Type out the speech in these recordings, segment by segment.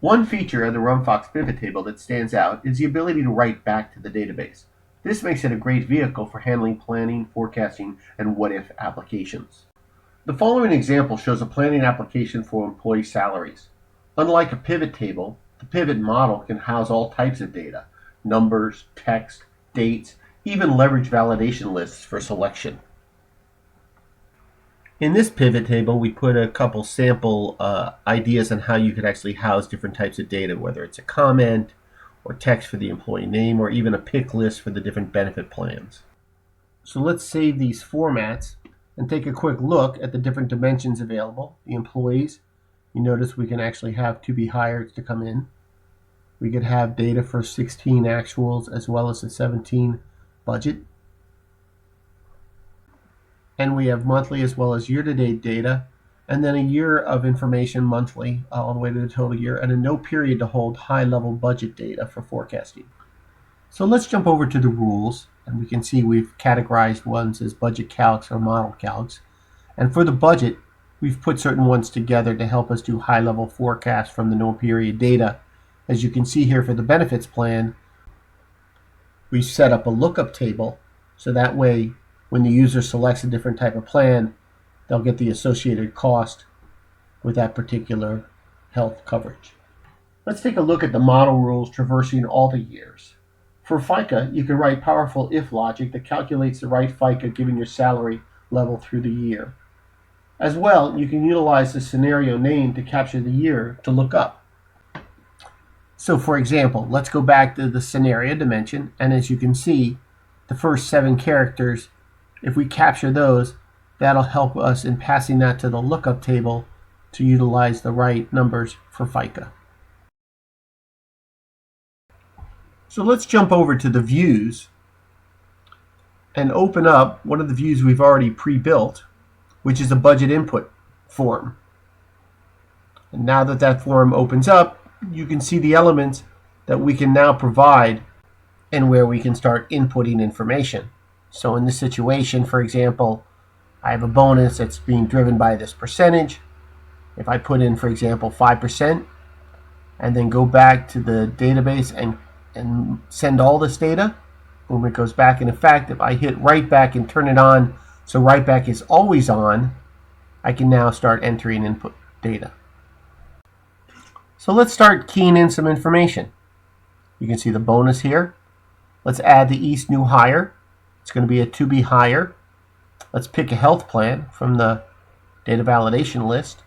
One feature of the Rumfox pivot table that stands out is the ability to write back to the database. This makes it a great vehicle for handling planning, forecasting, and what-if applications. The following example shows a planning application for employee salaries. Unlike a pivot table, the pivot model can house all types of data: numbers, text, dates, even leverage validation lists for selection. In this pivot table, we put a couple sample ideas on how you could actually house different types of data, whether it's a comment or text for the employee name or even a pick list for the different benefit plans. So let's save these formats and take a quick look at the different dimensions available. The employees, you notice we can actually have to be hired to come in. We could have data for 16 actuals as well as a 17 budget. And we have monthly as well as year-to-date data, and then a year of information monthly all the way to the total year, and a no period to hold high-level budget data for forecasting. So let's jump over to the rules, and we can see we've categorized ones as budget calcs or model calcs. And for the budget, we've put certain ones together to help us do high-level forecasts from the no period data. As you can see here for the benefits plan, we set up a lookup table, so that way when the user selects a different type of plan, they'll get the associated cost with that particular health coverage. Let's take a look at the model rules traversing all the years. For FICA, you can write powerful if logic that calculates the right FICA given your salary level through the year. As well, you can utilize the scenario name to capture the year to look up. So for example, let's go back to the scenario dimension, and as you can see, the first 7 characters, if we capture those, that'll help us in passing that to the lookup table to utilize the right numbers for FICA. So let's jump over to the views and open up one of the views we've already pre-built, which is a budget input form. And now that that form opens up, you can see the elements that we can now provide and where we can start inputting information. So in this situation, for example, I have a bonus that's being driven by this percentage. If I put in, for example, 5%, and then go back to the database and send all this data, boom, it goes back in effect. If I hit write back and turn it on so write back is always on, I can now start entering input data. So let's start keying in some information. You can see the bonus here. Let's add the East new hire. It's going to be a to be hire. Let's pick a health plan from the data validation list.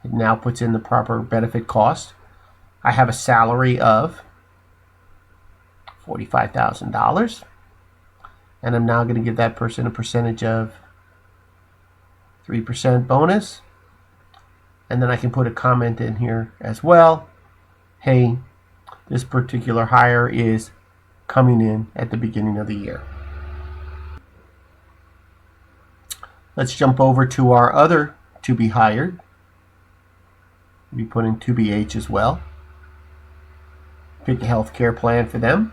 It now puts in the proper benefit cost. I have a salary of $45,000, and I'm now going to give that person a percentage of 3% bonus, and then I can put a comment in here as well. Hey, this particular hire is coming in at the beginning of the year. Let's jump over to our other to be hired. We put in to be H as well. Pick a healthcare plan for them.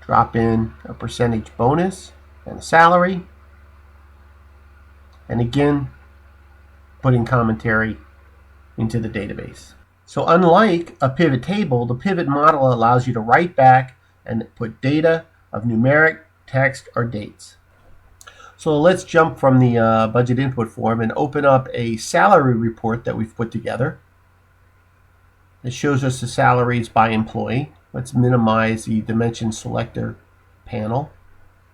Drop in a percentage bonus and a salary. And again, putting commentary into the database. So unlike a pivot table, the pivot model allows you to write back and put data of numeric, text, or dates. So let's jump from the budget input form and open up a salary report that we've put together. It shows us the salaries by employee. Let's minimize the dimension selector panel.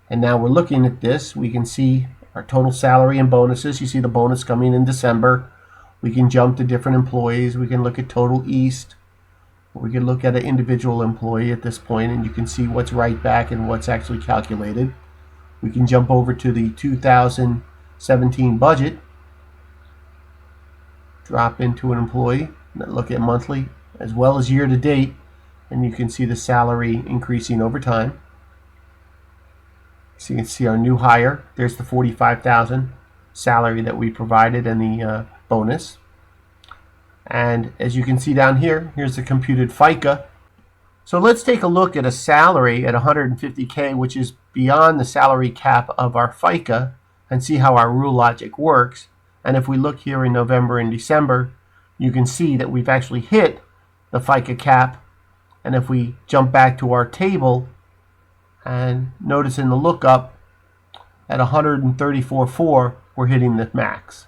And now we're looking at this. We can see our total salary and bonuses. You see the bonus coming in December. We can jump to different employees. We can look at total East. We can look at an individual employee at this point, and you can see what's right back and what's actually calculated. We can jump over to the 2017 budget, drop into an employee, look at monthly as well as year to date, and you can see the salary increasing over time. So you can see our new hire. There's the $45,000 salary that we provided and the bonus. And as you can see down here, here's the computed FICA. So let's take a look at a salary at $150K, which is beyond the salary cap of our FICA, and see how our rule logic works. And if we look here in November and December, you can see that we've actually hit the FICA cap. And if we jump back to our table and notice in the lookup at 134.4, we're hitting the max.